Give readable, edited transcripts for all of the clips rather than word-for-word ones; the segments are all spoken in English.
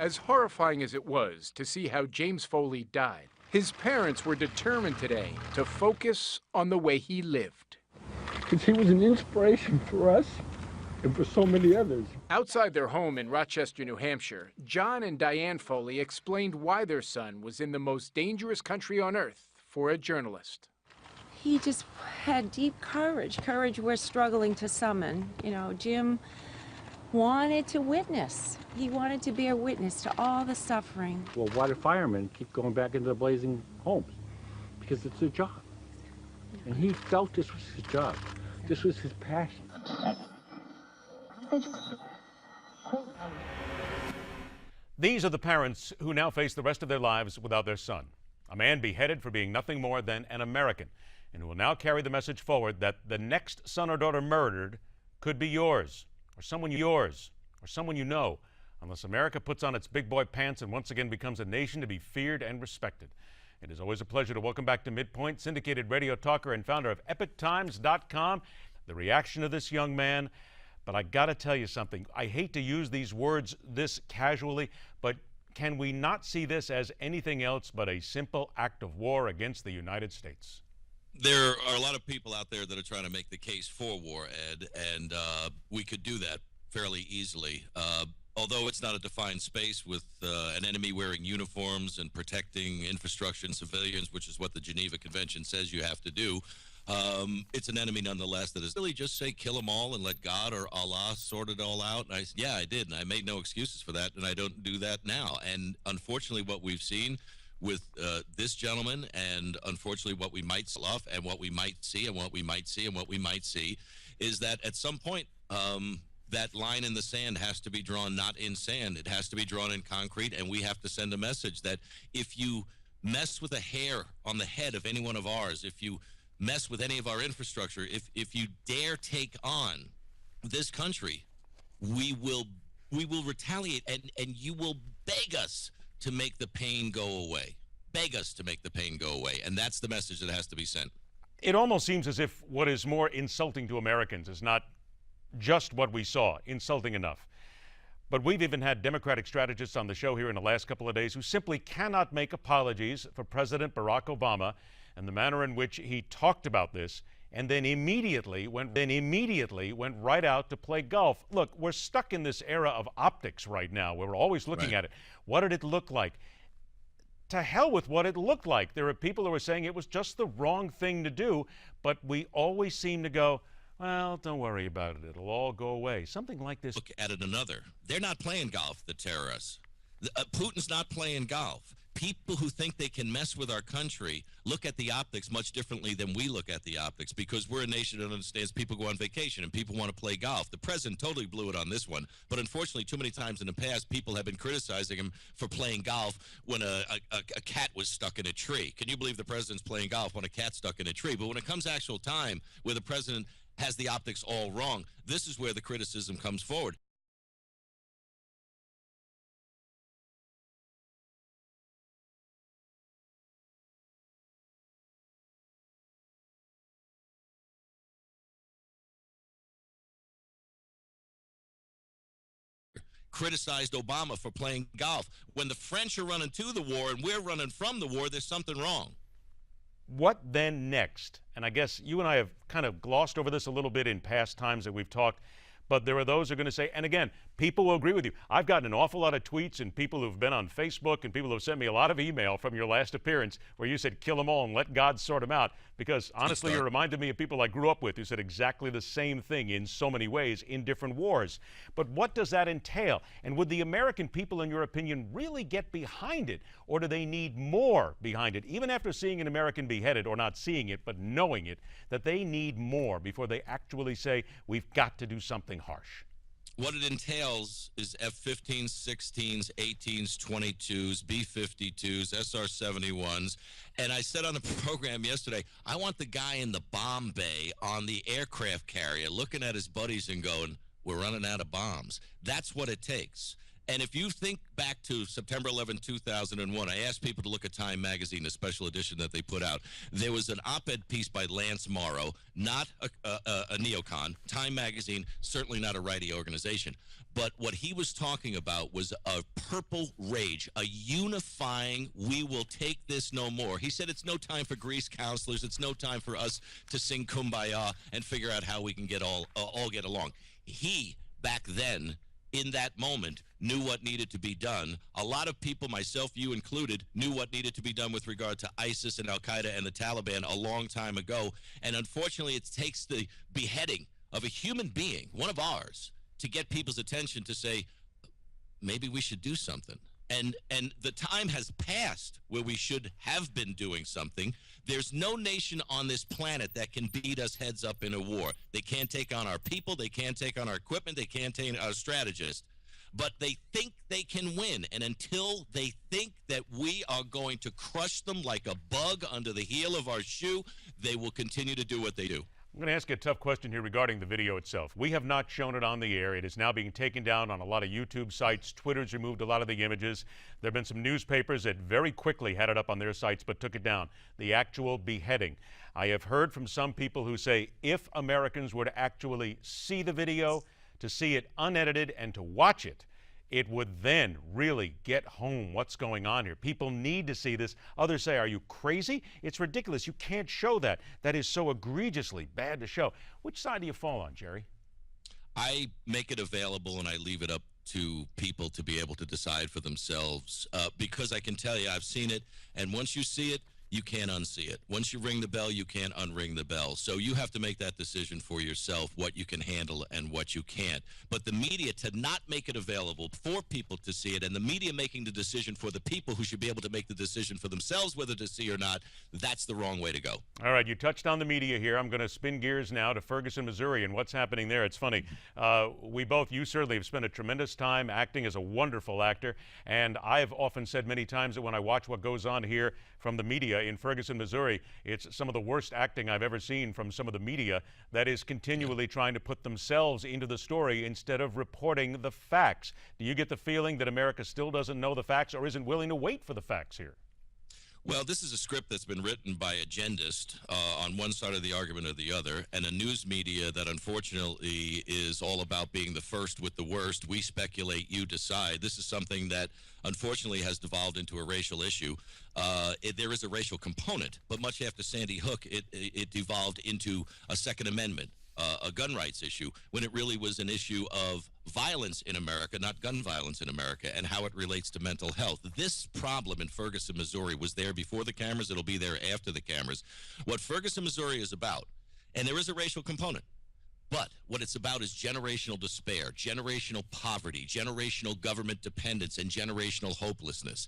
As horrifying as it was to see how James Foley died, his parents were determined today to focus on the way he lived. Because he was an inspiration for us and for so many others. Outside their home in Rochester, New Hampshire, John and Diane Foley explained why their son was in the most dangerous country on earth for a journalist. He just had deep courage we're struggling to summon. You know, Jim wanted to witness. He wanted to bear witness to all the suffering. Well, why do firemen keep going back into the blazing homes? Because it's their job. And he felt this was his job. This was his passion. These are the parents who now face the rest of their lives without their son. A man beheaded for being nothing more than an American, and who will now carry the message forward that the next son or daughter murdered could be yours, or someone you know, unless America puts on its big boy pants and once again becomes a nation to be feared and respected. It is always a pleasure to welcome back to MidPoint syndicated radio talker and founder of EpicTimes.com. The reaction of this young man, but I got to tell you something. I hate to use these words this casually, but can we not see this as anything else but a simple act of war against the United States? There are a lot of people out there that are trying to make the case for war, Ed, and we could do that fairly easily. Although it's not a defined space with an enemy wearing uniforms and protecting infrastructure and civilians, which is what the Geneva Convention says you have to do, it's an enemy nonetheless that is really just say kill them all and let God or Allah sort it all out. And yeah, I did, and I made no excuses for that, and I don't do that now. And unfortunately, what we've seen with this gentleman, and unfortunately what we might off and what we might see and what we might see and what we might see, is that at some point that line in the sand has to be drawn not in sand. It has to be drawn in concrete, and we have to send a message that if you mess with a hair on the head of any one of ours, if you mess with any of our infrastructure, if you dare take on this country, we will retaliate, and you will beg us to make the pain go away. Beg us to make the pain go away, and that's the message that has to be sent. It almost seems as if what is more insulting to Americans is not just what we saw, insulting enough. But we've even had Democratic strategists on the show here in the last couple of days who simply cannot make apologies for President Barack Obama and the manner in which he talked about this, and then immediately went right out to play golf. Look, we're stuck in this era of optics right now. We're always looking at it. What did it look like? To hell with what it looked like. There are people who are saying it was just the wrong thing to do, but we always seem to go, well, don't worry about it. It'll all go away. Something like this. Look at it another. They're not playing golf, the terrorists. Putin's not playing golf. People who think they can mess with our country look at the optics much differently than we look at the optics, because we're a nation that understands people go on vacation and people want to play golf. The president totally blew it on this one, but unfortunately too many times in the past people have been criticizing him for playing golf when a cat was stuck in a tree. Can you believe the president's playing golf when a cat's stuck in a tree? But when it comes actual time where the president has the optics all wrong, this is where the criticism comes forward. Criticized Obama for playing golf. When the French are running to the war and we're running from the war, there's something wrong. What then next? And I guess you and I have kind of glossed over this a little bit in past times that we've talked, but there are those who are going to say, and again, people will agree with you. I've gotten an awful lot of tweets and people who've been on Facebook and people who have sent me a lot of email from your last appearance where you said, kill them all and let God sort them out. Because honestly, it reminded me of people I grew up with who said exactly the same thing in so many ways in different wars. But what does that entail? And would the American people, in your opinion, really get behind it? Or do they need more behind it? Even after seeing an American beheaded, or not seeing it, but knowing it, that they need more before they actually say, we've got to do something harsh. What it entails is F-15s, 16s, 18s, 22s, B-52s, SR-71s. And I said on the program yesterday, I want the guy in the bomb bay on the aircraft carrier looking at his buddies and going, we're running out of bombs. That's what it takes. And if you think back to September 11, 2001, I asked people to look at Time magazine, a special edition that they put out. There was an op-ed piece by Lance Morrow, not a neocon. Time magazine, certainly not a righty organization. But what he was talking about was a purple rage, a unifying, we will take this no more. He said it's no time for grease counselors. It's no time for us to sing Kumbaya and figure out how we can get all get along. He, back then, in that moment, knew what needed to be done. A lot of people, myself, you included, knew what needed to be done with regard to ISIS and Al-Qaeda and the Taliban a long time ago. And unfortunately, it takes the beheading of a human being, one of ours, to get people's attention to say, maybe we should do something. And the time has passed where we should have been doing something. There's no nation on this planet that can beat us heads up in a war. They can't take on our people. They can't take on our equipment. They can't take our strategists. But they think they can win. And until they think that we are going to crush them like a bug under the heel of our shoe, they will continue to do what they do. I'm going to ask you a tough question here regarding the video itself. We have not shown it on the air. It is now being taken down on a lot of YouTube sites. Twitter's removed a lot of the images. There have been some newspapers that very quickly had it up on their sites but took it down. The actual beheading. I have heard from some people who say if Americans were to actually see the video, to see it unedited and to watch it, it would then really get home what's going on here. People need to see this. Others say, are you crazy? It's ridiculous. You can't show that. That is so egregiously bad to show. Which side do you fall on, Jerry? I make it available and I leave it up to people to be able to decide for themselves because I can tell you I've seen it, and once you see it, you can't unsee it. Once you ring the bell, you can't unring the bell. So you have to make that decision for yourself, what you can handle and what you can't. But the media, to not make it available for people to see it, and the media making the decision for the people who should be able to make the decision for themselves whether to see or not, that's the wrong way to go. All right, you touched on the media here. I'm going to spin gears now to Ferguson, Missouri, and what's happening there. It's funny. You certainly have spent a tremendous time acting as a wonderful actor, and I've often said many times that when I watch what goes on here from the media in Ferguson, Missouri, it's some of the worst acting I've ever seen from some of the media that is continually trying to put themselves into the story instead of reporting the facts. Do you get the feeling that America still doesn't know the facts or isn't willing to wait for the facts here? Well, this is a script that's been written by a agendist on one side of the argument or the other, and a news media that unfortunately is all about being the first with the worst. We speculate, you decide. This is something that unfortunately has devolved into a racial issue. There is a racial component, but much after Sandy Hook, it devolved into a Second Amendment, a gun rights issue, when it really was an issue of violence in America, not gun violence in America, and how it relates to mental health. This problem in Ferguson, Missouri was there before the cameras. It'll be there after the cameras. What Ferguson, Missouri is about, and there is a racial component, but what it's about is generational despair, generational poverty, generational government dependence, and generational hopelessness.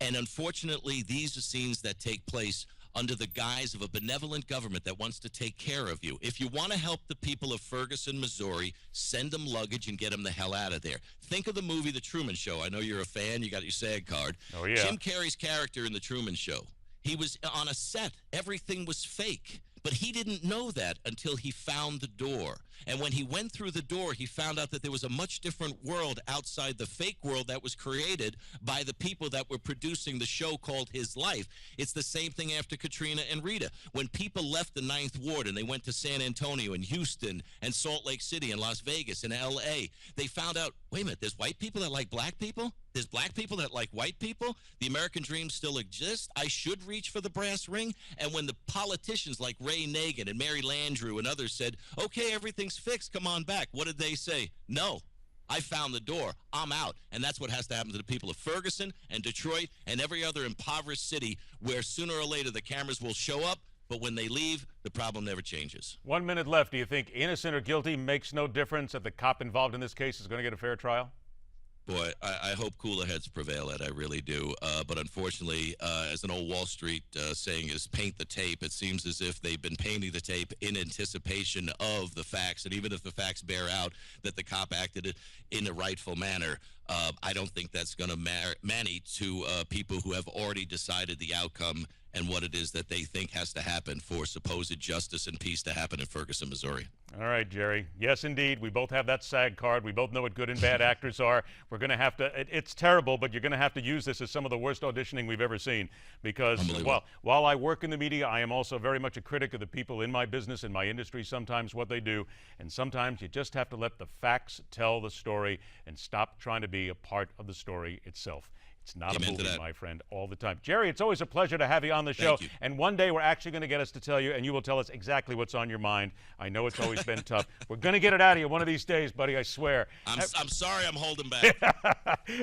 And unfortunately, these are scenes that take place under the guise of a benevolent government that wants to take care of you. If you want to help the people of Ferguson, Missouri, send them luggage and get them the hell out of there. Think of the movie The Truman Show. I know you're a fan. You got your SAG card. Oh, yeah. Jim Carrey's character in The Truman Show, he was on a set. Everything was fake. But he didn't know that until he found the door. And when he went through the door, he found out that there was a much different world outside the fake world that was created by the people that were producing the show called His Life. It's the same thing after Katrina and Rita. When people left the Ninth Ward and they went to San Antonio and Houston and Salt Lake City and Las Vegas and L.A., they found out, wait a minute, there's white people that like black people? There's black people that like white people? The American dream still exists? I should reach for the brass ring? And when the politicians like Ray Nagin and Mary Landrieu and others said, okay, everything's fixed, come on back, what did they say? No, I found the door, I'm out. And that's what has to happen to the people of Ferguson and Detroit and every other impoverished city where sooner or later the cameras will show up, but when they leave, the problem never changes. 1 minute left. Do you think innocent or guilty makes no difference, that the cop involved in this case is going to get a fair trial? Boy, I hope cooler heads prevail, Ed. I really do. But unfortunately, as an old Wall Street saying is, paint the tape. It seems as if they've been painting the tape in anticipation of the facts. And even if the facts bear out that the cop acted in a rightful manner, I don't think that's going to many to people who have already decided the outcome and what it is that they think has to happen for supposed justice and peace to happen in Ferguson, Missouri. All right, Jerry. Yes, indeed. We both have that SAG card. We both know what good and bad actors are. We're going to have to, it's terrible, but you're going to have to use this as some of the worst auditioning we've ever seen. Because while I work in the media, I am also very much a critic of the people in my business, in my industry, sometimes what they do. And sometimes you just have to let the facts tell the story and stop trying to be a part of the story itself. It's not a movie, my friend, all the time. Jerry, it's always a pleasure to have you on the show. And one day we're actually going to get us to tell you, and you will tell us exactly what's on your mind. I know it's always been tough. We're going to get it out of you one of these days, buddy, I swear. I'm sorry I'm holding back.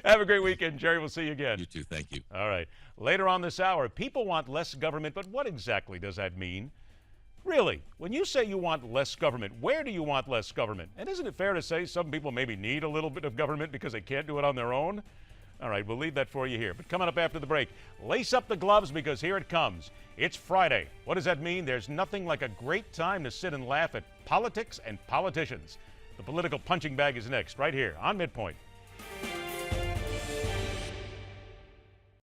Have a great weekend, Jerry. We'll see you again. You too. Thank you. All right. Later on this hour, people want less government, but what exactly does that mean? Really, when you say you want less government, where do you want less government? And isn't it fair to say some people maybe need a little bit of government because they can't do it on their own? All right, we'll leave that for you here. But coming up after the break, lace up the gloves because here it comes. It's Friday. What does that mean? There's nothing like a great time to sit and laugh at politics and politicians. The political punching bag is next, right here on MidPoint.